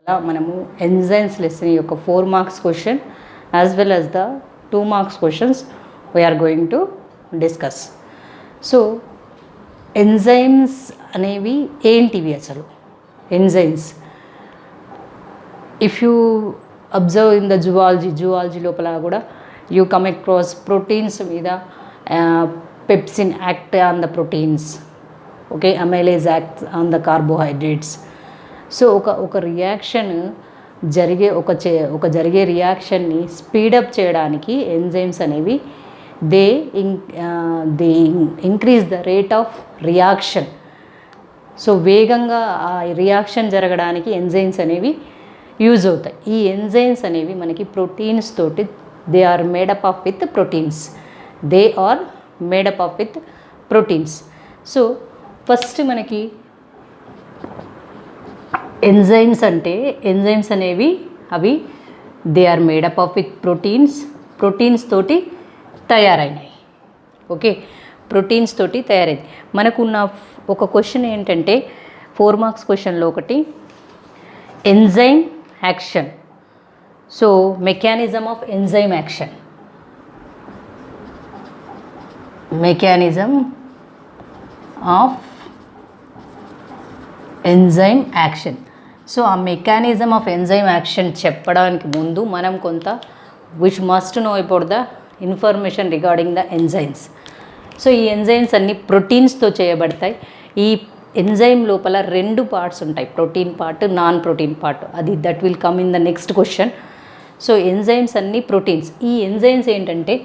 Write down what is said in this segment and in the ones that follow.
మనము enzymes lesson యొక్క 4 marks question as well as the 2 marks questions we are going to discuss. So enzymes అనేవి ఏంటివి అసలు? Enzymes if you observe in the zoology లోపల కూడా you come across proteins మీద pepsin act on the proteins, okay, amylase act on the carbohydrates. So ఒక reaction జరిగే రియాక్షన్ని speed up చేయడానికి ఎంజైమ్స్ అనేవి they increase the rate of reaction. So వేగంగా ఆ రియాక్షన్ జరగడానికి ఎంజైమ్స్ అనేవి యూజ్ అవుతాయి. ఈ ఎంజైమ్స్ అనేవి మనకి ప్రోటీన్స్ తోటి they are made up of with proteins. So first మనకి ఎంజైమ్స్ అనేవి అవి they are made up of with proteins తోటి తయారైనాయి. ఓకే, ప్రోటీన్స్ తోటి తయారైంది. మనకున్న ఒక క్వశ్చన్ ఏంటంటే 4 మార్క్స్ క్వశ్చన్లో ఒకటి enzyme action. So mechanism of enzyme action, so ఆ మెకానిజం ఆఫ్ ఎంజైమ్ యాక్షన్ చెప్పడానికి ముందు మనం కొంత which must know about the information regarding the enzymes. So ఈ ఎంజైమ్స్ అన్నీ ప్రోటీన్స్తో చేయబడతాయి. ఈ ఎంజైమ్ లోపల 2 పార్ట్స్ ఉంటాయి, protein part, non protein part. That will come in the next question. So enzymes అన్నీ ప్రోటీన్స్. ఈ ఎంజైమ్స్ ఏంటంటే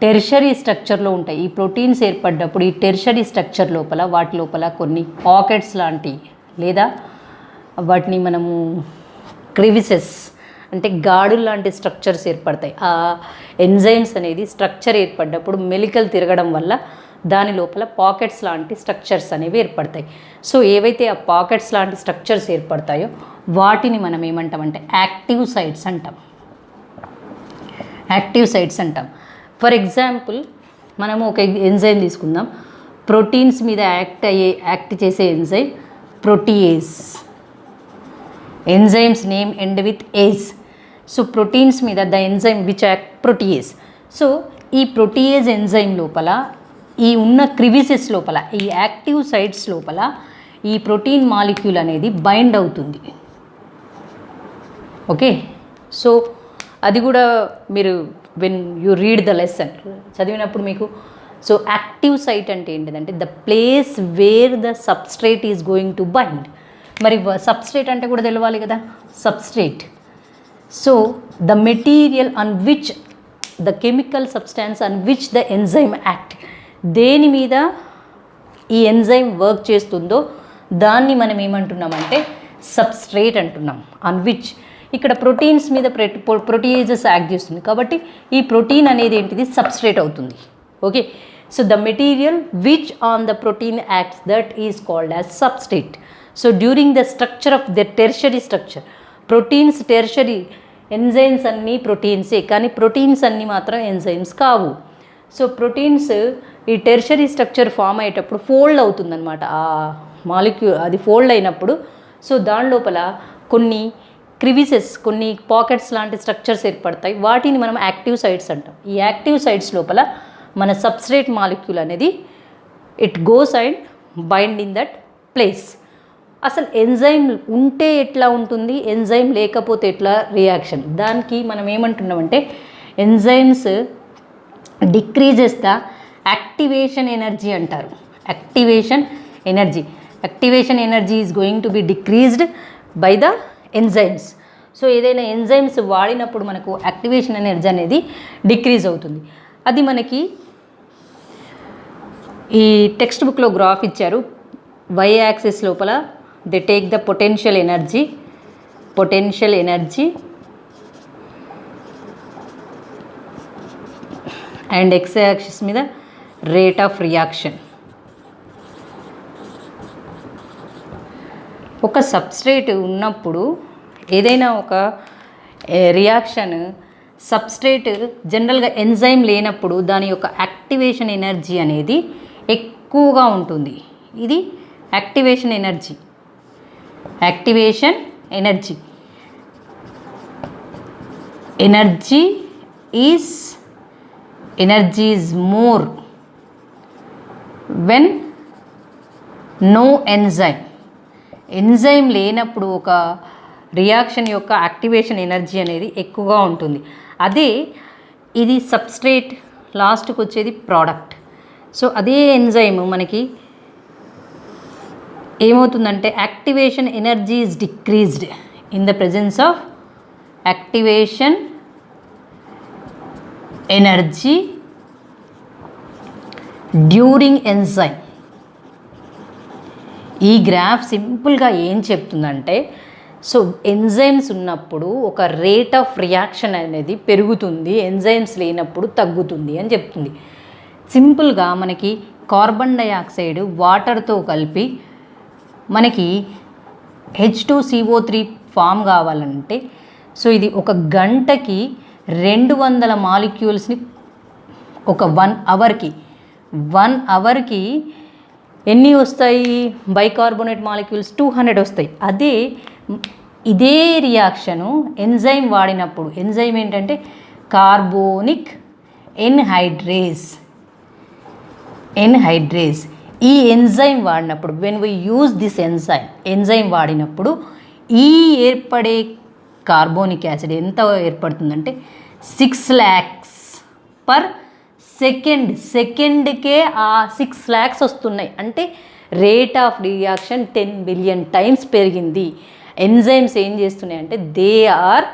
టెర్షరీ స్ట్రక్చర్లో ఉంటాయి. ఈ ప్రోటీన్స్ ఏర్పడ్డప్పుడు ఈ టెర్షరీ స్ట్రక్చర్ లోపల వాటి లోపల కొన్ని పాకెట్స్ లాంటివి లేదా వాటిని మనము క్రివిసెస్ అంటే గాడులు లాంటి స్ట్రక్చర్స్ ఏర్పడతాయి. ఆ ఎంజైమ్స్ అనేది స్ట్రక్చర్ ఏర్పడ్డప్పుడు మెలికలు తిరగడం వల్ల దాని లోపల పాకెట్స్ లాంటి స్ట్రక్చర్స్ అనేవి ఏర్పడతాయి. సో ఏవైతే ఆ పాకెట్స్ లాంటి స్ట్రక్చర్స్ ఏర్పడతాయో వాటిని మనం ఏమంటామంటే యాక్టివ్ సైట్స్ అంటాం. ఫర్ ఎగ్జాంపుల్ మనము ఒక ఎంజైమ్ తీసుకుందాం. ప్రోటీన్స్ మీద యాక్ట్ చేసే enzyme protease. Enzymes name end with ase. So proteins మీద the enzyme which act protease. So ఈ ప్రోటీయేజ్ ఎంజైమ్ లోపల ఈ ఉన్న క్రివిసెస్ లోపల ఈ యాక్టివ్ సైట్స్ లోపల ఈ ప్రోటీన్ మాలిక్యూల్ అనేది బైండ్ అవుతుంది. ఓకే, సో అది కూడా మీరు when you read the lesson చదివినప్పుడు మీకు సో యాక్టివ్ సైట్ అంటే ఏంటిదంటే the place where the substrate is going to bind. మరి సబ్స్ట్రేట్ అంటే కూడా తెలవాలి కదా, substrate. So the material on which the chemical substance on which the enzyme act, దేని మీద ఈ ఎంజైమ్ వర్క్ చేస్తుందో దాన్ని మనం ఏమంటున్నామంటే సబ్స్ట్రేట్ అంటున్నాం. ఆన్ విచ్ ఇక్కడ ప్రోటీన్స్ మీద ప్రోటీయేజెస్ యాక్ట్ చేస్తుంది కాబట్టి ఈ ప్రోటీన్ అనేది ఏంటిది సబ్స్ట్రేట్ అవుతుంది. Okay, so the material which on the protein acts that is called as substrate. So during the structure of the tertiary structure, proteins tertiary, enzymes అన్నీ ప్రోటీన్సే కానీ ప్రోటీన్స్ అన్నీ మాత్రం ఎంజైమ్స్ కావు. సో ప్రోటీన్స్ ఈ tertiary structure form అయ్యేటప్పుడు fold అవుతుందన్నమాట. ఆ molecule అది ఫోల్డ్ అయినప్పుడు సో దాని లోపల కొన్ని క్రివిసెస్, కొన్ని పాకెట్స్ లాంటి స్ట్రక్చర్స్ ఏర్పడతాయి. వాటిని మనం యాక్టివ్ సైట్స్ అంటాం. ఈ యాక్టివ్ సైట్స్ లోపల మన సబ్స్ట్రేట్ మాలిక్యూల్ అనేది it goes and bind in that place. అసలు ఎంజైమ్ ఉంటే ఎట్లా ఉంటుంది, ఎంజైమ్ లేకపోతే ఎట్లా రియాక్షన్, దానికి మనం ఏమంటున్నామంటే enzymes decreases the activation energy అంటారు. Activation energy is going to be decreased by the enzymes. So ఏదైనా ఎంజైమ్స్ వాడినప్పుడు మనకు యాక్టివేషన్ ఎనర్జీ అనేది డిక్రీజ్ అవుతుంది. అది మనకి ఈ టెక్స్ట్ బుక్లో గ్రాఫ్ ఇచ్చారు. వై యాక్సిస్ లోపల they take the potential energy and X axis మీద రేట్ ఆఫ్ రియాక్షన్. ఒక సబ్స్ట్రేట్ ఉన్నప్పుడు ఏదైనా ఒక రియాక్షన్ సబ్స్ట్రేట్ జనరల్గా ఎంజైమ్ లేనప్పుడు దాని యొక్క యాక్టివేషన్ ఎనర్జీ అనేది ఎక్కువగా ఉంటుంది. ఇది activation energy. Energy is more when no enzyme. Enzyme లేనప్పుడు ఒక రియాక్షన్ యొక్క యాక్టివేషన్ ఎనర్జీ అనేది ఎక్కువగా ఉంటుంది. అదే ఇది సబ్స్ట్రేట్, లాస్ట్కి వచ్చేది ప్రోడక్ట్. సో అదే ఎంజైమ్ మనకి ఏమవుతుందంటే activation energy is decreased in the presence of activation energy during enzyme. ఈ గ్రాఫ్ సింపుల్గా ఏం చెప్తుందంటే, సో ఎంజైమ్స్ ఉన్నప్పుడు ఒక రేట్ ఆఫ్ రియాక్షన్ అనేది పెరుగుతుంది, ఎంజైమ్స్ లేనప్పుడు తగ్గుతుంది అని చెప్తుంది. సింపుల్గా మనకి కార్బన్ డైఆక్సైడ్ వాటర్తో కలిపి మనకి H2CO3 ఫామ్ కావాలంటే, సో ఇది ఒక గంటకి 200 మాలిక్యూల్స్ని ఒక 1 అవర్కి ఎన్ని వస్తాయి? బైకార్బోనేట్ మాలిక్యూల్స్ 200 వస్తాయి. ఇదే రియాక్షను ఎంజైమ్ వాడినప్పుడు, ఎంజైమ్ ఏంటంటే కార్బోనిక్ ఎన్హైడ్రేస్. ఈ ఎంజైమ్ వాడినప్పుడు when we use this enzyme వాడినప్పుడు ఈ ఏర్పడే కార్బోనిక్ యాసిడ్ ఎంత ఏర్పడుతుందంటే 6 lakhs per సెకండ్కే ఆ 6 lakhs వస్తున్నాయి. అంటే rate of reaction 10 billion times పెరిగింది. ఎంజైమ్స్ ఏం చేస్తున్నాయి అంటే they are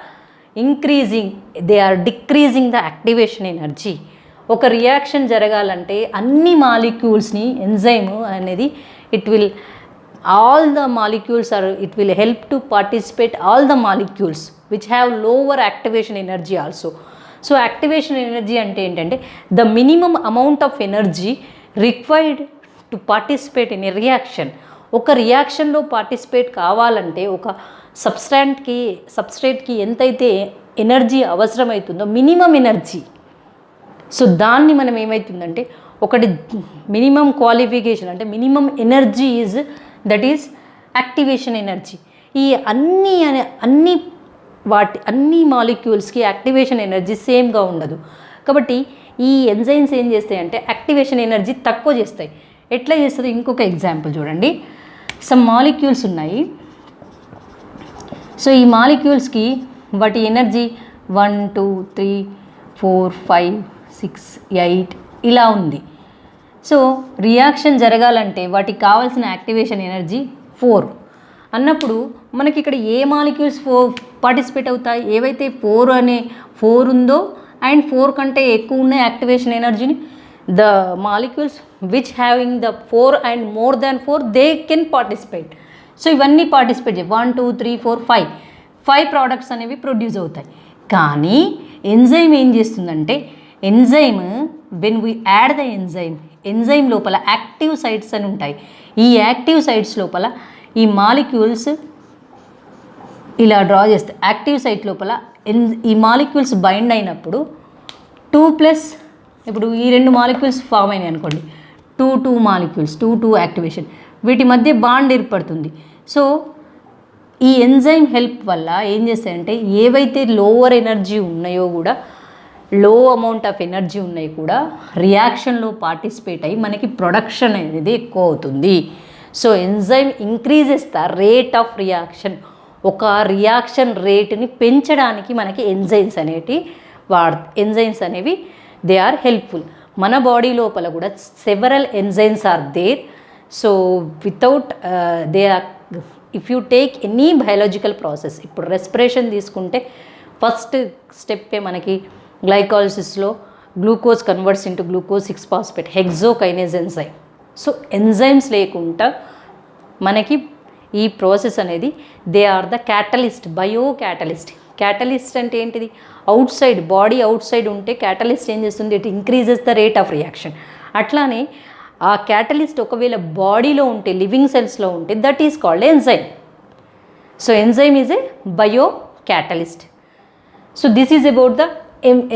decreasing the activation energy. ఒక రియాక్షన్ జరగాలంటే అన్ని మాలిక్యూల్స్ని ఎంజైమ్ అనేది it will help to participate all the molecules which have lower activation energy also. So activation energy అంటే ఏంటంటే the minimum amount of energy required to participate in a reaction. ఒక రియాక్షన్లో participate కావాలంటే ఒక సబ్స్ట్రేట్కి ఎంతైతే ఎనర్జీ అవసరమవుతుందో మినిమం ఎనర్జీ, సో దాన్ని మనం ఏమవుతుందంటే ఒకటి మినిమం క్వాలిఫికేషన్ అంటే minimum energy that is activation energy. ఈ అన్ని మాలిక్యూల్స్కి యాక్టివేషన్ ఎనర్జీ సేమ్గా ఉండదు. కాబట్టి ఈ ఎంజైమ్స్ ఏం చేస్తాయంటే యాక్టివేషన్ ఎనర్జీ తక్కువ చేస్తాయి. ఎట్లా చేస్తుంది? ఇంకొక ఎగ్జాంపుల్ చూడండి. సమ్ మాలిక్యూల్స్ ఉన్నాయి. సో ఈ మాలిక్యూల్స్కి వాటి ఎనర్జీ 1 2 3 4 5 6 8 ఇలా ఉంది. సో రియాక్షన్ జరగాలంటే వాటికి కావాల్సిన యాక్టివేషన్ ఎనర్జీ 4 అన్నప్పుడు మనకి ఇక్కడ ఏ మాలిక్యూల్స్ పార్టిసిపేట్ అవుతాయి? ఏవైతే 4 ఉందో అండ్ 4 కంటే ఎక్కువ ఉన్న యాక్టివేషన్ ఎనర్జీని the molecules which having the 4 and more than 4 they can participate. So ఇవన్నీ పార్టిసిపేట్ 1 2 3 4 5 ప్రోడక్ట్స్ అనేవి ప్రొడ్యూస్ అవుతాయి. కానీ ఎంజైమ్ ఏం చేస్తుందంటే enzyme when we add the enzyme లోపల యాక్టివ్ సైట్స్ అని ఉంటాయి. ఈ యాక్టివ్ సైట్స్ లోపల ఈ మాలిక్యూల్స్ ఇలా డ్రా చేస్తాయి. యాక్టివ్ సైట్ లోపల ఈ మాలిక్యూల్స్ బైండ్ అయినప్పుడు 2+ ఇప్పుడు ఈ 2 మాలిక్యూల్స్ ఫామ్ అయినాయి అనుకోండి, 2 మాలిక్యూల్స్ 2 యాక్టివేషన్, వీటి మధ్య బాండ్ ఏర్పడుతుంది. సో ఈ ఎంజైమ్ హెల్ప్ వల్ల ఏం చేస్తాయంటే ఏవైతే లోవర్ ఎనర్జీ ఉన్నాయో కూడా, లో అమౌంట్ ఆఫ్ ఎనర్జీ ఉన్నాయి కూడా రియాక్షన్లో పార్టిసిపేట్ అయ్యి మనకి ప్రొడక్షన్ అనేది ఎక్కువ అవుతుంది. So enzyme increases the rate of reaction. ఒక రియాక్షన్ రేటుని పెంచడానికి మనకి ఎంజైమ్స్ అనేవి దే ఆర్ హెల్ప్ఫుల్. మన బాడీ లోపల కూడా several enzymes are there. So without they are, if you take any biological process, ఇప్పుడు రెస్పిరేషన్ తీసుకుంటే ఫస్ట్ స్టెప్పే మనకి గ్లైకాలసిస్లో glucose converts into glucose 6-phosphate hexokinase enzyme. So enzymes లేకుండా మనకి ఈ ప్రాసెస్ అనేది they are the catalyst, bio catalyst. Catalyst అంటే ఏంటిది? Out side, body outside ఉంటే క్యాటలిస్ట్ ఏం చేస్తుంది? It increases the rate of reaction. అట్లానే ఆ క్యాటలిస్ట్ ఒకవేళ బాడీలో ఉంటే, లివింగ్ సెల్స్లో ఉంటే, that is called enzyme. So enzyme is a bio catalyst. So this is about the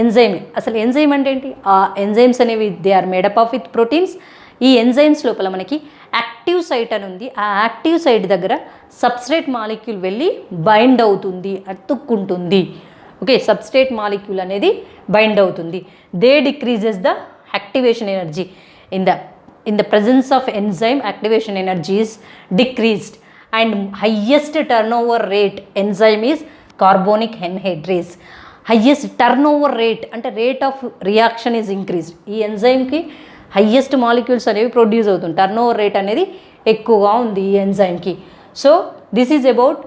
enzyme. అసలు ఎంజైమ్ అంటే ఏంటి? ఆ ఎంజైమ్స్ అనేవి they are made up of with proteins. ఈ ఎంజైమ్స్ లోపల మనకి యాక్టివ్ సైట్ అని ఉంది. ఆ యాక్టివ్ సైట్ దగ్గర సబ్స్ట్రేట్ మాలిక్యూల్ వెళ్ళి బైండ్ అవుతుంది, అతుక్కుంటుంది. ఓకే, సబ్స్ట్రేట్ మాలిక్యూల్ అనేది బైండ్ అవుతుంది. They decreases the activation energy. In the presence of enzyme, activation energy is decreased, and highest turnover rate enzyme is carbonic anhydrase. Highest turnover rate అంటే rate of reaction is increased. ఈ ఎంజైమ్కి highest molecules అనేవి produce అవుతుంది. Turnover rate అనేది ఎక్కువగా ఉంది ఈ ఎంజైమ్కి. So this is about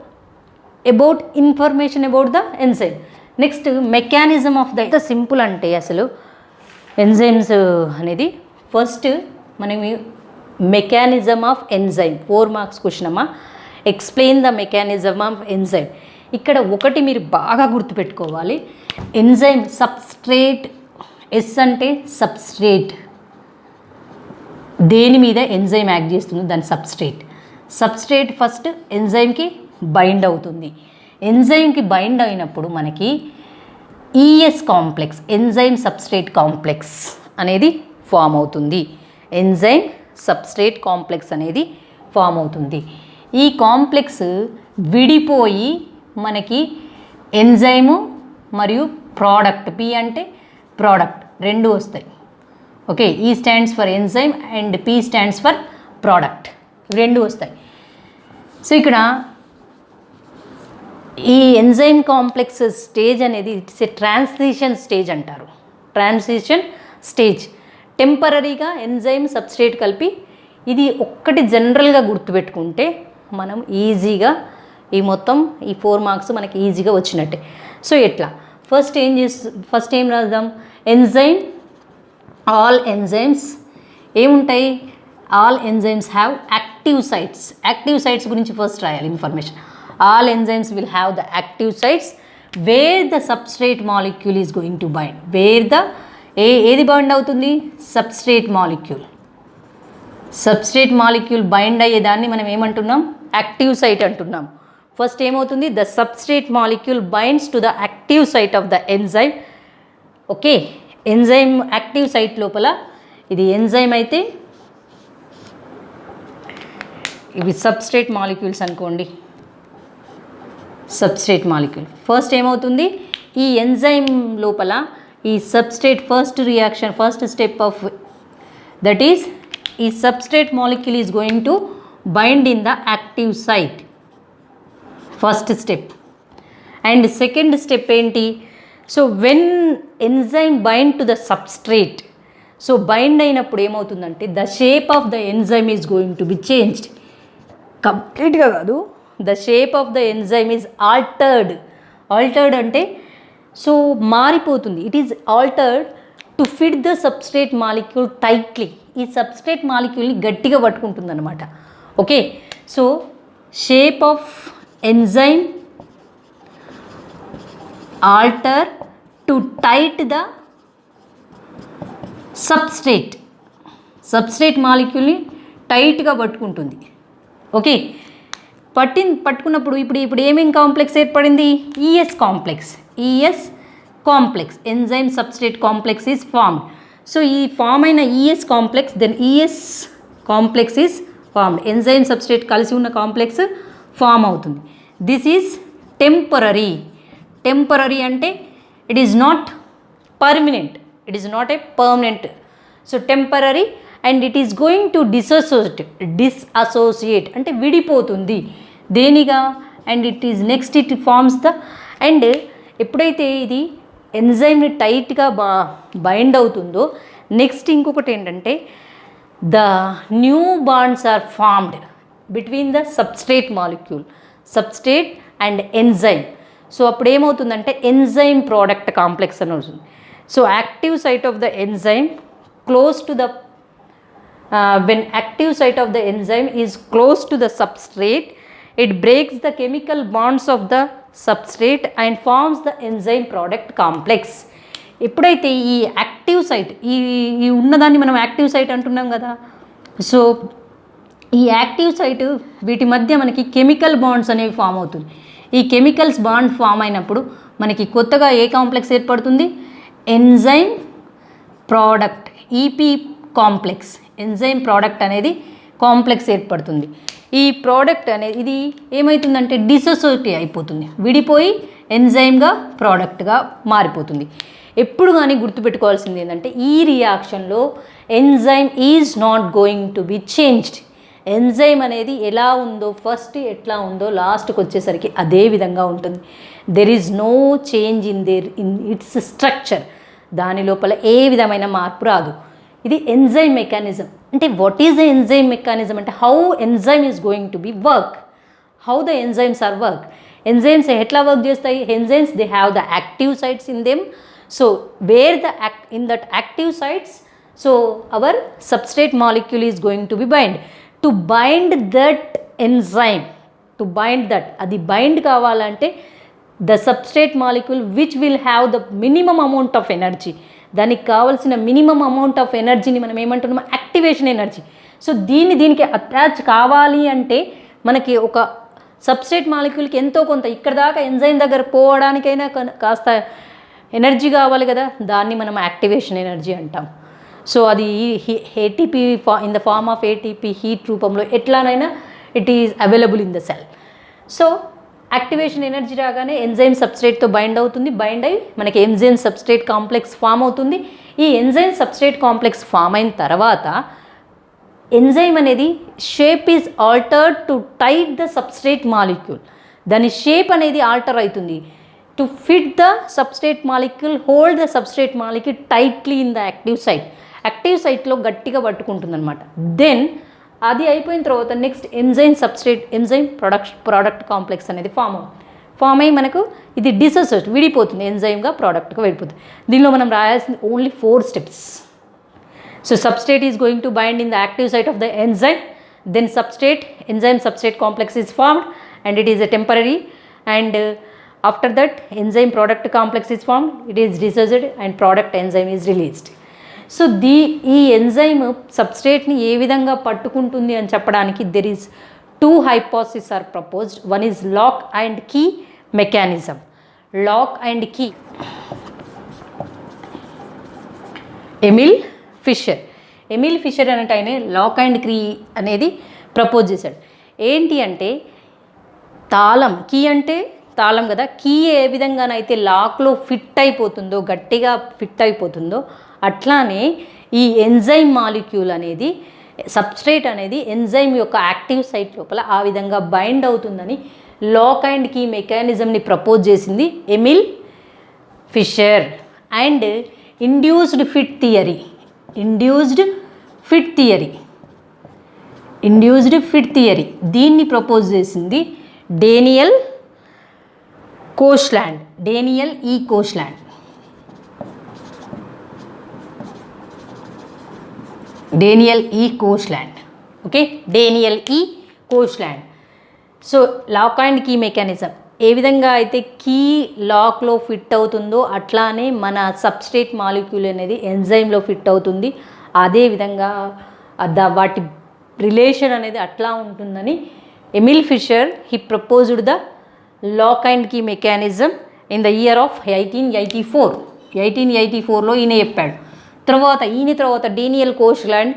information about the enzyme. Next mechanism of the simple అంటే అసలు ఎంజైమ్స్ అనేది ఫస్ట్ మనం mechanism of enzyme 4 marks question అమ్మా. Explain the mechanism of enzyme. ఇక్కడ ఒకటి మీరు బాగా గుర్తుపెట్టుకోవాలి, ఎంజైమ్ సబ్స్ట్రేట్. ఎస్ అంటే సబ్స్ట్రేట్, దేని మీద ఎంజైమ్ యాక్ట్ చేస్తుందో దాని సబ్స్ట్రేట్. సబ్స్ట్రేట్ ఫస్ట్ ఎంజైమ్కి బైండ్ అవుతుంది. ఎంజైమ్కి బైండ్ అయినప్పుడు మనకి ES complex, enzyme substrate complex అనేది ఫామ్ అవుతుంది. ఎంజైమ్ సబ్స్ట్రేట్ కాంప్లెక్స్ అనేది ఫామ్ అవుతుంది. ఈ కాంప్లెక్స్ విడిపోయి మనకి ఎంజైము మరియు ప్రోడక్ట్, పి అంటే ప్రోడక్ట్, రెండు వస్తాయి. ఓకే, ఈ stands for enzyme and P stands for product, రెండు వస్తాయి. సో ఇక్కడ ఈ ఎంజైమ్ కాంప్లెక్స్ స్టేజ్ అనేది ఇట్స్ ఏ ట్రాన్సిషన్ స్టేజ్ అంటారు. ట్రాన్సిషన్ స్టేజ్ టెంపరీగా ఎంజైమ్ సబ్స్ట్రేట్ కలిపి, ఇది ఒక్కటి జనరల్గా గుర్తుపెట్టుకుంటే మనం ఈజీగా ఈ మొత్తం ఈ 4 మార్క్స్ మనకి ఈజీగా వచ్చినట్టే. సో ఎట్లా ఫస్ట్ ఏం రాద్దాం, ఎంజైమ్, ఆల్ ఎంజైమ్స్ ఏముంటాయి, all enzymes have active sites. Active sites గురించి ఫస్ట్ రాయాలి information. All enzymes will have the active sites where the substrate molecule is going to bind. Where the ఏది bind అవుతుంది, substrate molecule. Substrate molecule bind అయ్యేదాన్ని మనం ఏమంటున్నాం, active site అంటున్నాం. First ఏమవుతుంది, the substrate molecule binds to the active site of the enzyme. Okay, enzyme active site లోపల ఇది enzyme అయితే ఇవి సబ్స్ట్రేట్ మాలిక్యూల్స్ అనుకోండి. సబ్స్ట్రేట్ మాలిక్యూల్ ఫస్ట్ ఏమవుతుంది, ఈ ఎంజైమ్ లోపల ఈ substrate first reaction, first step of that is ఈ substrate molecule is going to bind in the active site, first step. And second step ఏంటి, so when enzyme bind to the substrate, so bind అయినప్పుడు ఏమవుతుందంటే the shape of the enzyme is going to be changed. కంప్లీట్గా కాదు, the shape of the enzyme is altered. Altered అంటే so మారిపోతుంది. It is altered to fit the substrate molecule tightly. ఈ substrate మాలిక్యూల్ని గట్టిగా పట్టుకుంటుంది అనమాట. Okay, so shape of enzyme alter to tight the substrate మాలిక్యూల్ని టైట్గా పట్టుకుంటుంది. ఓకే, పట్టుకున్నప్పుడు ఇప్పుడు ఏమేం కాంప్లెక్స్ ఏర్పడింది, ES complex, enzyme substrate complex is formed. So ఈ ఫామ్ అయిన ES complex, then ES complex is formed. Enzyme substrate కలిసి ఉన్న కాంప్లెక్స్ ఫామ్ అవుతుంది. This is temporary. అంటే it is not permanent, it is not a permanent. So temporary and it is going to dissociate అంటే విడిపోతుంది దేనిగా, and it is next it forms the, and ఎప్పుడైతే ఇది ఎంజైమ్ని టైట్గా బైండ్ అవుతుందో నెక్స్ట్ ఇంకొకటి ఏంటంటే the new bonds are formed between the substrate molecule, substrate and enzyme. So అప్పుడు ఏమవుతుందంటే ఎంజైమ్ ప్రోడక్ట్ కాంప్లెక్స్ అని వస్తుంది. So active site of the enzyme close to the when active site of the enzyme is close to the substrate, it breaks the chemical bonds of the substrate and forms the enzyme product complex. ఎప్పుడైతే ఈ active site ఈ ఉన్నదాన్ని మనం active site అంటున్నాం కదా, so ఈ active site వీటి మధ్య మనకి కెమికల్ బాండ్స్ అనేవి ఫామ్ అవుతుంది. ఈ కెమికల్స్ బాండ్ ఫామ్ అయినప్పుడు మనకి కొత్తగా ఏ కాంప్లెక్స్ ఏర్పడుతుంది, enzyme product, EP complex, enzyme product అనేది కాంప్లెక్స్ ఏర్పడుతుంది. ఈ ప్రోడక్ట్ అనేది ఇది ఏమవుతుందంటే డిసోసియేట్ అయిపోతుంది, విడిపోయి ఎంజైమ్గా ప్రోడక్ట్గా మారిపోతుంది. ఎప్పుడు కానీ గుర్తుపెట్టుకోవాల్సింది ఏంటంటే ఈ రియాక్షన్లో enzyme is not going to be changed. Enzyme అనేది ఎలా ఉందో ఫస్ట్ ఎట్లా ఉందో లాస్ట్కి వచ్చేసరికి అదే విధంగా ఉంటుంది. There is no change in its structure. దాని లోపల ఏ విధమైన మార్పు రాదు. ఇది ఎంజైమ్ మెకానిజం. అంటే what is the enzyme mechanism అంటే how enzyme is going to be work, how the enzymes are work. Enzymes ఎట్లా వర్క్ చేస్తాయి? Enzymes they have the active sites in them. So where the in that active sites so our substrate molecule is going to be bind. To bind that enzyme, to bind that, అది bind కావాలంటే the substrate molecule which will have the minimum amount of energy, దానికి కావాల్సిన minimum amount of ఎనర్జీని మనం ఏమంటున్నాం? Activation energy. So దీనికి attach కావాలి అంటే మనకి ఒక సబ్స్ట్రేట్ మాలిక్యూల్కి ఎంతో కొంత ఇక్కడ దాకా ఎంజైమ్ దగ్గర పోవడానికైనా కాస్త ఎనర్జీ కావాలి కదా, దాన్ని మనం యాక్టివేషన్ ఎనర్జీ అంటాం. సో అది ATP in the form of ATP heat రూపంలో ఎట్లానైనా it is available in the cell. So activation energy రాగానే ఎంజైమ్ సబ్స్ట్రేట్తో బైండ్ అవుతుంది, బైండ్ అయ్యి మనకి ఎంజైమ్ సబ్స్ట్రేట్ కాంప్లెక్స్ ఫామ్ అవుతుంది. ఈ ఎంజైమ్ సబ్స్ట్రేట్ కాంప్లెక్స్ ఫామ్ అయిన తర్వాత ఎంజైమ్ అనేది shape is altered to tight the substrate molecule. దాని షేప్ అనేది ఆల్టర్ అవుతుంది to fit the substrate molecule, hold the substrate molecule tightly in the active site. Active సైట్లో గట్టిగా పట్టుకుంటుంది అనమాట. దెన్ అది అయిపోయిన తర్వాత next enzyme substrate enzyme product complex అనేది ఫామ్ అయ్యి మనకు ఇది డిసోసియేట్ విడిపోతుంది, ఎంజైమ్గా ప్రోడక్ట్గా విడిపోతుంది. దీనిలో మనం రాయాల్సింది only 4 steps. So substrate is going to bind in the active site of the enzyme, then enzyme substrate complex is formed and it is a temporary, and after that enzyme product complex is formed, it is dissociated and product enzyme is released. So ఈ enzyme సబ్స్ట్రేట్ని ఏ విధంగా పట్టుకుంటుంది అని చెప్పడానికి there is 2 hypotheses are proposed. One is lock and key mechanism. Lock and key Emil Fischer అనేట ఆయన lock and key అనేది ప్రపోజ్ చేశాడు. ఏంటి అంటే తాళం, కీ అంటే తాళం కదా, కీ ఏ విధంగానైతే లాక్లో ఫిట్ అయిపోతుందో, గట్టిగా ఫిట్ అయిపోతుందో, అట్లానే ఈ ఎంజైమ్ మాలిక్యూల్ అనేది సబ్స్ట్రేట్ అనేది ఎంజైమ్ యొక్క యాక్టివ్ సైట్ లోపల ఆ విధంగా బైండ్ అవుతుందని లాక్ అండ్ కీ మెకానిజంని ప్రపోజ్ చేసింది Emil Fischer. And induced fit theory దీన్ని ప్రపోజ్ చేసింది Daniel E Koshland. Okay, Daniel E Koshland. So lock and key mechanism ఏ విధంగా అయితే కీ లాక్లో ఫిట్ అవుతుందో అట్లానే మన సబ్స్ట్రేట్ మాలిక్యూల్ అనేది ఎంజైమ్లో ఫిట్ అవుతుంది. అదేవిధంగా వాటి రిలేషన్ అనేది అట్లా ఉంటుందని Emil Fischer he proposed the lock and key mechanism in the year of 1884లో ఈయన చెప్పాడు. తర్వాత Daniel Koshland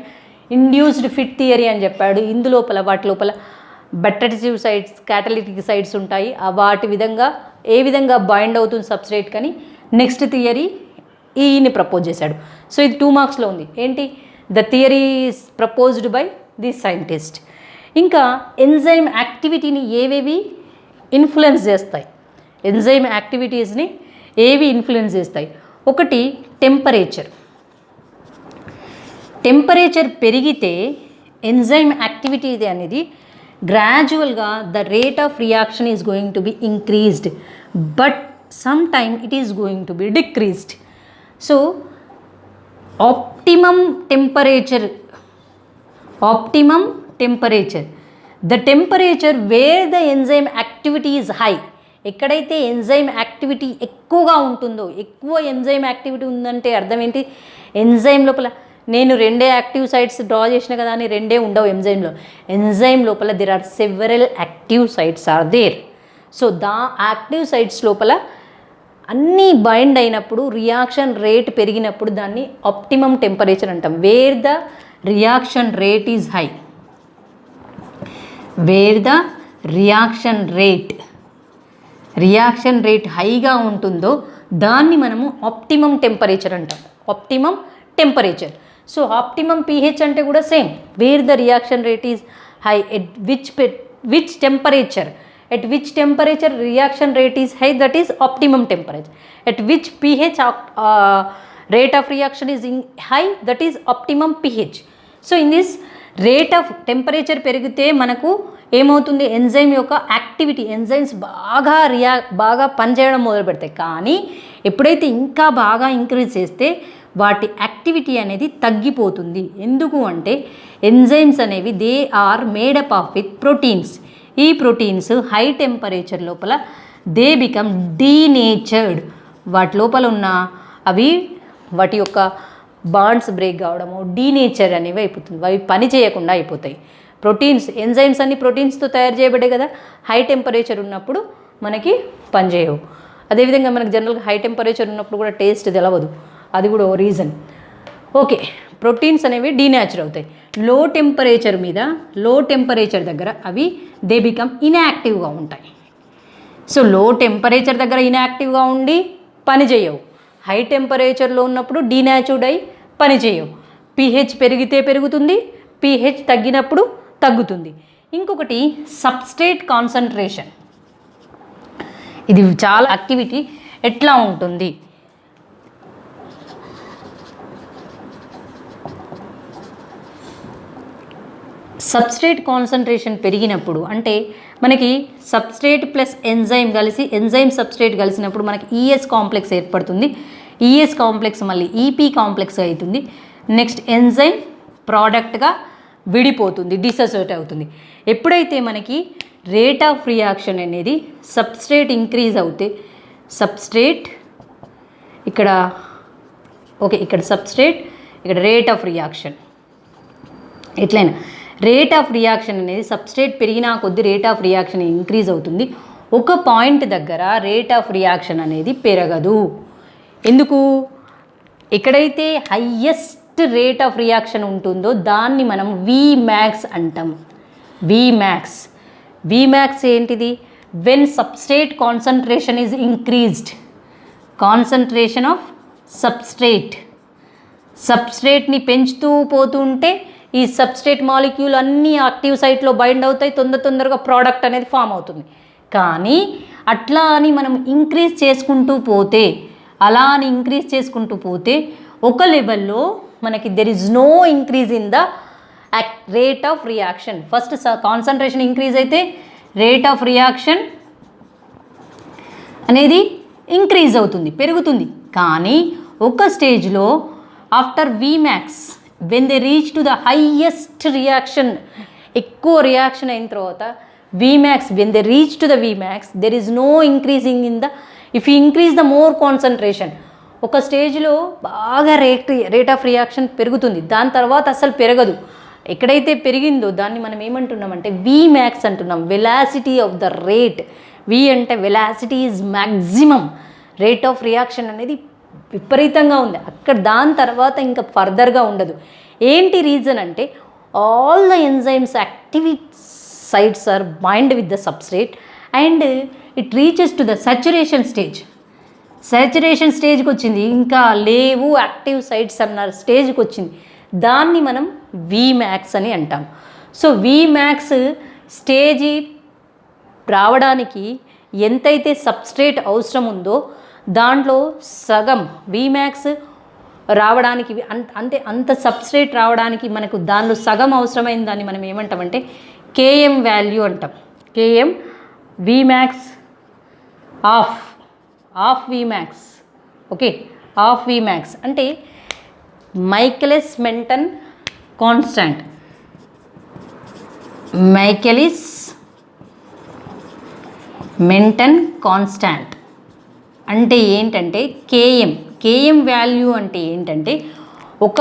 induced fit theory అని చెప్పాడు. వాటి లోపల బెటరిటివ్ సైట్స్, క్యాటలిటిక్ సైట్స్ ఉంటాయి. వాటి విధంగా ఏ విధంగా బైండ్ అవుతుంది సబ్స్ట్రేట్ కానీ నెక్స్ట్ థియరీ ఈయన ప్రపోజ్ చేశాడు. సో ఇది 2 marksలో ఉంది. ఏంటి? The theory is proposed by the scientist. ఇంకా ఎంజైమ్ యాక్టివిటీని ఏవేవి ఇన్ఫ్లుయెన్స్ చేస్తాయి, ఎంజైమ్ యాక్టివిటీస్ని ఏవి ఇన్ఫ్లుయెన్స్ చేస్తాయి? ఒకటి టెంపరేచర్ పెరిగితే ఎంజైమ్ యాక్టివిటీ అనేది గ్రాడ్యువల్గా the rate of reaction is going to be increased, but some time it is going to be decreased. So optimum temperature, the temperature where the enzyme activity is high, ఎక్కడైతే enzyme activity ఎక్కువగా ఉంటుందో, ఎక్కువ enzyme activity ఉందంటే అర్థం ఏంటి? Enzyme లోపల నేను 2 active sites draw చేసిన కదా అని 2 ఉండవు ఎంజైమ్ లోపల there are several active sites are there. So active sites లోపల అన్నీ బైండ్ అయినప్పుడు రియాక్షన్ రేట్ పెరిగినప్పుడు దాన్ని ఆప్టిమమ్ టెంపరేచర్ అంటాం. Where the reaction rate is high, where the reaction rate హైగా ఉంటుందో దాన్ని మనము ఆప్టిమమ్ టెంపరేచర్ అంటాం. Optimum temperature. So optimum pH అంటే కూడా same, where the reaction rate is high, at which temperature reaction rate is high, that is optimum temperature. At which pH rate of reaction is high, that is optimum pH. So in this rate of temperature పెరిగితే మనకు ఏమవుతుంది, enzyme యొక్క activity, enzymes బాగా పనిచేయడం మొదలు పెడతాయి. కానీ ఎప్పుడైతే ఇంకా బాగా ఇంక్రీజ్ చేస్తే వాటి యాక్టివిటీ అనేది తగ్గిపోతుంది. ఎందుకు అంటే ఎంజైమ్స్ అనేవి they are made up of with proteins. ఈ ప్రోటీన్స్ హై టెంపరేచర్ లోపల దే బికమ్ డీనేచర్డ్. వాటి లోపల ఉన్న వాటి యొక్క బాండ్స్ బ్రేక్ కావడము, డీనేచర్ అనేవి అయిపోతుంది, అవి పని చేయకుండా అయిపోతాయి. ప్రోటీన్స్, ఎంజైమ్స్ అన్ని ప్రోటీన్స్తో తయారు చేయబడ్డాయి కదా, హై టెంపరేచర్ ఉన్నప్పుడు మనకి పనిచేయవు. అదేవిధంగా మనకు జనరల్గా హై టెంపరేచర్ ఉన్నప్పుడు కూడా టేస్ట్ తెలవదు, అది కూడా ఓ రీజన్. ఓకే, ప్రోటీన్స్ అనేవి డీనేచర్ అవుతాయి. లో టెంపరేచర్ దగ్గర అవి దే బికమ్ ఇన్యాక్టివ్గా ఉంటాయి. సో లో టెంపరేచర్ దగ్గర ఇన్యాక్టివ్గా ఉండి పని చేయవు, హై టెంపరేచర్లో ఉన్నప్పుడు డీనేచర్డ్ అయి పని చేయవు. pH పెరిగితే పెరుగుతుంది, pH తగ్గినప్పుడు తగ్గుతుంది. ఇంకొకటి సబ్స్ట్రేట్ కాన్సన్ట్రేషన్. ఇది చాలా యాక్టివిటీ ఎట్లా ఉంటుంది, సబ్స్ట్రేట్ కాన్సన్ట్రేషన్ పెరిగినప్పుడు అంటే మనకి సబ్స్ట్రేట్ ప్లస్ ఎంజైమ్ కలిసి, ఎంజైమ్ సబ్స్ట్రేట్ కలిసినప్పుడు మనకి ఈఎస్ కాంప్లెక్స్ ఏర్పడుతుంది. ఈఎస్ కాంప్లెక్స్ మళ్ళీ ఈపీ కాంప్లెక్స్ అవుతుంది. నెక్స్ట్ ఎంజైమ్ ప్రోడక్ట్గా విడిపోతుంది, డిసోసియేట్ అవుతుంది. ఎప్పుడైతే మనకి రేట్ ఆఫ్ రియాక్షన్ అనేది సబ్స్ట్రేట్ ఇంక్రీజ్ అవుతే, సబ్స్ట్రేట్ ఇక్కడ సబ్స్ట్రేట్, ఇక్కడ రేట్ ఆఫ్ రియాక్షన్, ఎట్లయినా రేట్ ఆఫ్ రియాక్షన్ అనేది సబ్స్ట్రేట్ పెరిగినా కొద్ది రేట్ ఆఫ్ రియాక్షన్ ఇంక్రీజ్ అవుతుంది. ఒక పాయింట్ దగ్గర రేట్ ఆఫ్ రియాక్షన్ అనేది పెరగదు. ఎందుకు, ఎక్కడైతే హయ్యెస్ట్ రేట్ ఆఫ్ రియాక్షన్ ఉంటుందో దాన్ని మనం Vmax అంటాం. Vmax ఏంటిది, when substrate concentration is increased, concentration of సబ్స్ట్రేట్ని పెంచుతూ పోతుంటే ఈ సబ్స్ట్రేట్ మాలిక్యూల్ అన్నీ యాక్టివ్ సైట్లో బైండ్ అవుతాయి, తొందరగా ప్రోడక్ట్ అనేది ఫామ్ అవుతుంది. కానీ అట్లా అని మనం ఇంక్రీజ్ చేసుకుంటూ పోతే ఒక లెవెల్లో మనకి there is no increase in the rate of reaction. First concentration increase అయితే రేట్ ఆఫ్ రియాక్షన్ అనేది ఇంక్రీజ్ అవుతుంది, పెరుగుతుంది. కానీ ఒక స్టేజ్లో after Vmax, when they reach to the highest reaction, ఎక్కువ రియాక్షన్ అయిన తర్వాత Vmax, when they reach to the Vmax, there is no increasing in the, if you increase the more concentration, ఒక స్టేజ్లో బాగా రేట్ ఆఫ్ రియాక్షన్ పెరుగుతుంది, దాని తర్వాత అసలు పెరగదు. ఎక్కడైతే పెరిగిందో దాన్ని మనం ఏమంటున్నామంటే Vmax అంటున్నాం, velocity of the rate. V అంటే velocity is maximum, rate of reaction అనేది విపరీతంగా ఉంది అక్కడ, దాని తర్వాత ఇంకా ఫర్దర్గా ఉండదు. ఏంటి రీజన్ అంటే all the enzymes active sites are bind with the substrate and it reaches to the saturation స్టేజ్కి వచ్చింది, ఇంకా లేవు యాక్టివ్ సైట్స్ అన్న స్టేజ్కి వచ్చింది. దాన్ని మనం Vmax అని అంటాం. సో Vmax స్టేజీ రావడానికి ఎంతైతే సబ్స్ట్రేట్ అవసరం ఉందో దాంట్లో సగం Vmax రావడానికి, అంత సబ్స్ట్రేట్ రావడానికి మనకు దానిలో సగం అవసరమైన దాన్ని మనం ఏమంటామంటే Km వాల్యూ అంటాం. Km Vmax of Vmax. Okay, of Vmax అంటే Michaelis Menten constant. Michaelis Menten constant అంటే ఏంటంటే కేఎం వాల్యూ అంటే ఏంటంటే ఒక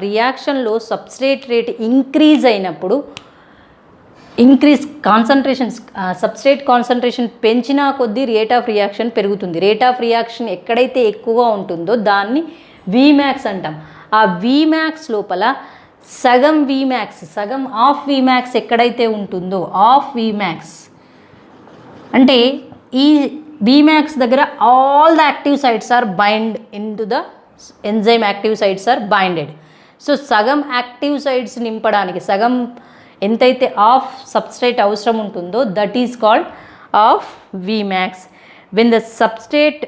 రియాక్షన్లో సబ్స్ట్రేట్ రేట్ ఇంక్రీజ్ అయినప్పుడు సబ్స్ట్రేట్ కాన్సన్ట్రేషన్ పెంచినా కొద్దీ రేట్ ఆఫ్ రియాక్షన్ పెరుగుతుంది. రేట్ ఆఫ్ రియాక్షన్ ఎక్కడైతే ఎక్కువగా ఉంటుందో దాన్ని Vmax అంటాం. ఆ Vmax లోపల సగం Vmax, సగం ఆఫ్ Vmax ఎక్కడైతే ఉంటుందో, ఆఫ్ Vmax అంటే ఈ Vmax దగ్గర all the active sites are bind into the enzyme, active sites are binded. So సగం యాక్టివ్ సైట్స్ నింపడానికి సగం ఎంతైతే ఆఫ్ సబ్స్ట్రేట్ అవసరం ఉంటుందో that is called of Vmax. When the substrate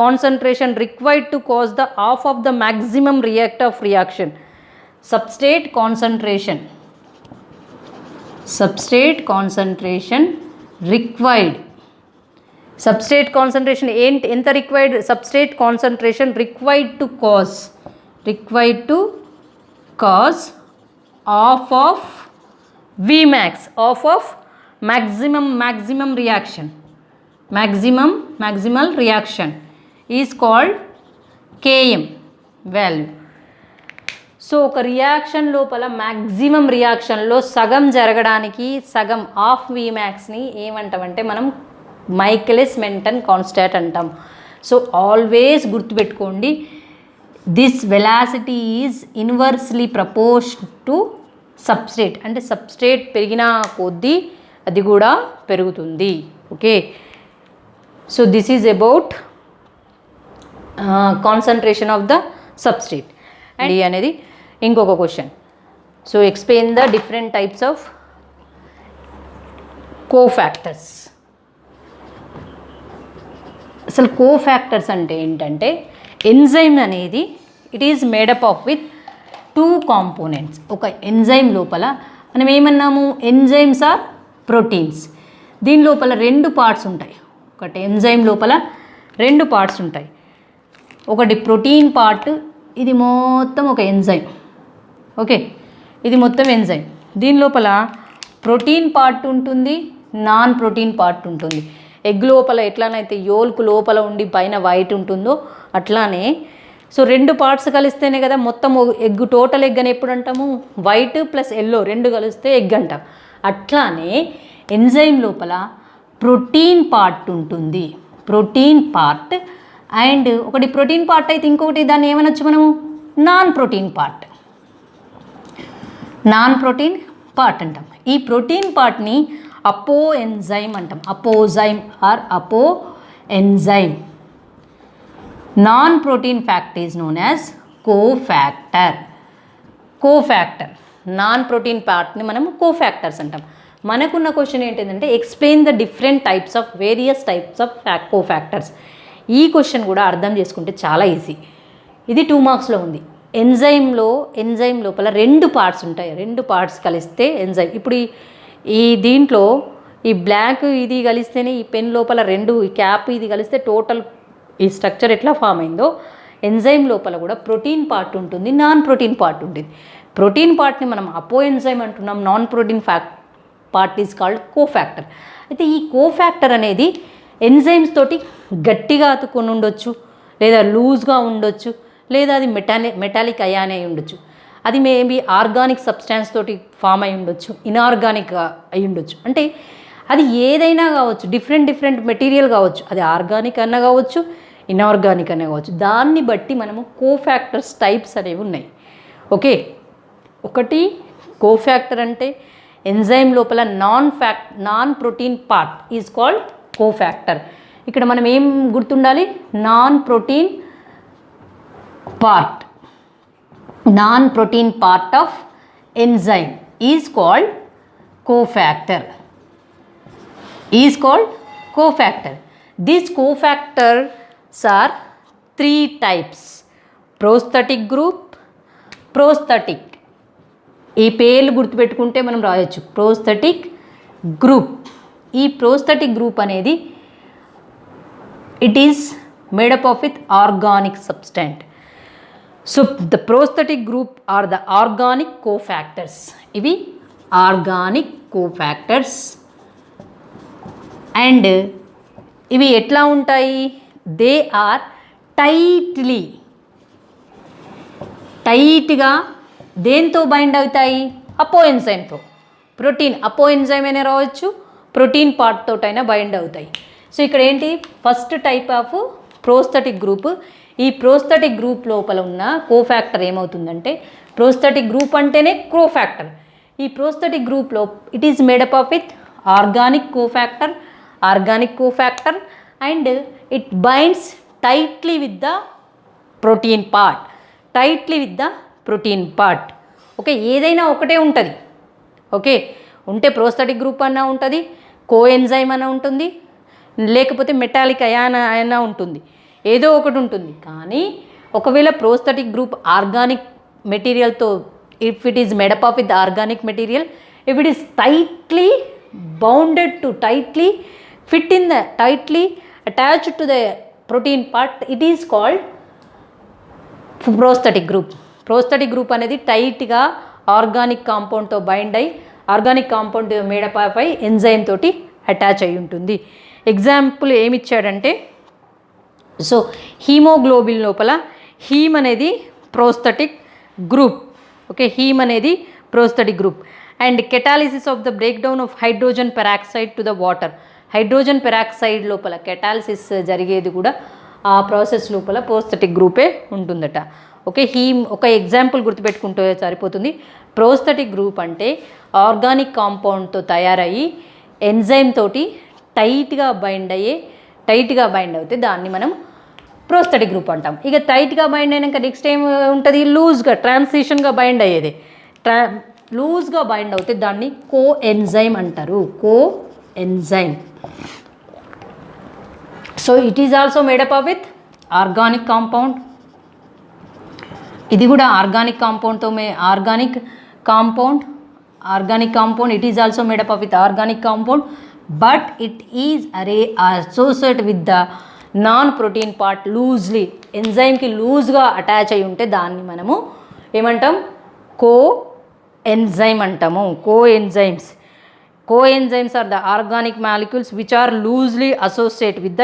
concentration required to cause the off of the maximum reactor of reaction. Substrate concentration required. Substrate concentration ఎంత required? Substrate concentration required to cause off of Vmax, off of maximum reaction. Maximal reaction is called Km value. So ఒక reaction లోపల maximum రియాక్షన్లో సగం జరగడానికి సగం of Vmaxని ఏమంటామంటే మనం Michaelis Menten constant అంటాం. So always గుర్తుపెట్టుకోండి, this velocity is inversely proportion to substrate. అంటే సబ్స్ట్రేట్ పెరిగిన కొద్దీ అది కూడా పెరుగుతుంది. Okay, so this is about concentration of the substrate. And ఈ అనేది ఇంకొక question. So explain the different types of కోఫ్యాక్టర్స్. అసలు కోఫ్యాక్టర్స్ అంటే ఏంటంటే ఎంజైమ్ అనేది it is made up of with 2 components. ఒక ఎంజైమ్ లోపల మనం ఏమన్నాము, ఎంజైమ్స్ ఆర్ ప్రోటీన్స్. దీని లోపల 2 పార్ట్స్ ఉంటాయి. ఒకటి ఎంజైమ్ లోపల 2 పార్ట్స్ ఉంటాయి. ఒకటి ప్రోటీన్ పార్ట్, ఇది మొత్తం ఒక ఎంజైమ్. ఓకే, ఇది మొత్తం ఎంజైమ్. దీని లోపల ప్రోటీన్ పార్ట్ ఉంటుంది, నాన్ ప్రోటీన్ పార్ట్ ఉంటుంది. ఎగ్ లోపల ఎట్లానైతే యోల్కు లోపల ఉండి పైన వైట్ ఉంటుందో అట్లానే సో 2 పార్ట్స్ కలిస్తేనే కదా మొత్తం ఎగ్, టోటల్ ఎగ్ అని ఎప్పుడు అంటాము, వైట్ ప్లస్ ఎల్లో 2 కలిస్తే ఎగ్ అంటాం. అట్లానే ఎంజైమ్ లోపల ప్రోటీన్ పార్ట్ ఉంటుంది, ప్రోటీన్ పార్ట్. అండ్ ఒకటి ప్రోటీన్ పార్ట్ అయితే ఇంకొకటి దాన్ని ఏమనొచ్చు మనము, నాన్ ప్రోటీన్ పార్ట్ అంటాం. ఈ ప్రోటీన్ పార్ట్ని అపో ఎంజైమ్ అంటాం. Apozyme or apo enzyme. Non protein fact is known as cofactor. Non protein పార్ట్ని మనము కోఫ్యాక్టర్స్ అంటాం. మనకున్న క్వశ్చన్ ఏంటంటే explain the different types of various types of cofactors. ఈ క్వశ్చన్ కూడా అర్థం చేసుకుంటే చాలా ఈజీ. ఇది 2 మార్క్స్లో ఉంది. ఎంజైమ్ లోపల 2 పార్ట్స్ ఉంటాయి. 2 పార్ట్స్ కలిస్తే ఎంజైమ్. ఇప్పుడు ఈ దీంట్లో ఈ బ్లాక్ ఇది కలిస్తేనే ఈ పెన్ లోపల 2, ఈ క్యాప్ ఇది కలిస్తే టోటల్ ఈ స్ట్రక్చర్ ఎట్లా ఫామ్ అయిందో ఎంజైమ్ లోపల కూడా ప్రోటీన్ పార్ట్ ఉంటుంది, నాన్ ప్రోటీన్ పార్ట్ ఉంటుంది. ప్రోటీన్ పార్ట్ని మనం అపో ఎంజైమ్ అంటున్నాం. Non protein part is called cofactor. అయితే ఈ కోఫ్యాక్టర్ అనేది ఎంజైమ్స్ తోటి గట్టిగా అతుక్కొని ఉండొచ్చు, లేదా లూజ్గా ఉండొచ్చు, లేదా అది మెటాలిక్ అయాన్ అయి ఉండొచ్చు. అది మేబీ ఆర్గానిక్ సబ్స్టాన్స్ తోటి ఫామ్ అయి ఉండొచ్చు, ఇనార్గానిక్ అయి ఉండొచ్చు. అంటే అది ఏదైనా కావచ్చు, డిఫరెంట్ మెటీరియల్ కావచ్చు. అది ఆర్గానిక్ అన్న కావచ్చు, ఇనార్గానిక్ అన్న కావచ్చు. దాన్ని బట్టి మనము కోఫ్యాక్టర్స్ టైప్స్ అనేవి ఉన్నాయి. ఓకే, ఒకటి కోఫ్యాక్టర్ అంటే ఎంజైమ్ లోపల non protein part is called cofactor. ఇక్కడ మనం ఏం గుర్తుండాలి, non protein part of enzyme is called cofactor. These cofactors are 3 types: prosthetic group, prosthetic. ఈ పేర్లు గుర్తుపెట్టుకుంటే మనం రాయొచ్చు, ప్రోస్థెటిక్ గ్రూప్. ఈ ప్రోస్థెటిక్ గ్రూప్ అనేది it is made up of with organic substance. So the prosthetic group are the organic cofactors. ఇవి organic కోఫ్యాక్టర్స్. And ఇవి ఎట్లా ఉంటాయి, దే ఆర్ టైట్గా దేంతో బైండ్ అవుతాయి, అపో ఎంజైమ్తో. ప్రోటీన్ అపో ఎంజైమ్ అయినా రావచ్చు, ప్రోటీన్ పార్ట్ తోటైనా బైండ్ అవుతాయి. సో ఇక్కడ ఏంటి, first type of prosthetic group. ఈ ప్రోస్థెటిక్ గ్రూప్ లోపల ఉన్న కోఫ్యాక్టర్ ఏమవుతుందంటే, ప్రోస్థెటిక్ గ్రూప్ అంటేనే కోఫ్యాక్టర్. ఈ ప్రోస్థెటిక్ గ్రూప్లో it is made up of with organic cofactor and it binds tightly with the protein part. Okay, ఏదైనా ఒకటే ఉంటుంది. ఓకే, ఉంటే ప్రోస్థెటిక్ గ్రూప్ అన్నా ఉంటుంది, కోఎన్జైమ్ అన్న ఉంటుంది, లేకపోతే మెటాలిక్ అయాన్ అయినా ఉంటుంది, ఏదో ఒకటి ఉంటుంది. కానీ ఒకవేళ ప్రోస్థెటిక్ గ్రూప్ ఆర్గానిక్ మెటీరియల్తో, if it is made up of with organic material, if it is tightly attached to the protein part, it is called prosthetic group అనేది టైట్గా ఆర్గానిక్ కాంపౌండ్తో బైండ్ అయ్యి, ఆర్గానిక్ కాంపౌండ్ మేడప్ ఆఫ్ అయి enzyme తోటి attach అయి ఉంటుంది. Example ఏమిచ్చాడంటే, so hemoglobin లోపల హీమ్ అనేది ప్రోస్థెటిక్ గ్రూప్. ఓకే, హీమ్ అనేది prosthetic group. And catalysis of the break down of hydrogen peroxide to the water. Hydrogen peroxide లోపల కెటాలిసిస్ జరిగేది కూడా ఆ ప్రాసెస్ లోపల ప్రోస్థెటిక్ గ్రూపే ఉంటుందట. ఓకే, హీమ్ ఒక ఎగ్జాంపుల్ గుర్తుపెట్టుకుంటే సరిపోతుంది. ప్రోస్థెటిక్ గ్రూప్ అంటే ఆర్గానిక్ కాంపౌండ్తో తయారయ్యి ఎంజైమ్ తోటి టైట్గా బైండ్ అవుతే దాన్ని మనం ప్రోస్థెటిక్ గ్రూప్ అంటాం. ఇక టైట్గా బైండ్ అయినాక నెక్స్ట్ ఏం ఉంటుంది, లూజ్గా ట్రాన్సిషన్గా బైండ్ అయ్యేది. లూజ్గా బైండ్ అవుతే దాన్ని కోఎన్జైమ్ అంటారు. Coenzyme. So it is also made up of with organic compound. ఇది కూడా ఆర్గానిక్ కాంపౌండ్తో organic compound it is also made up of with organic compound, but it is associate with the non protein part loosely. ఎంజైమ్కి లూజ్గా attach అయి ఉంటే దాన్ని మనము ఏమంటాం, కోఎన్జైమ్ అంటాము. Coenzymes are the organic molecules which are loosely associate with the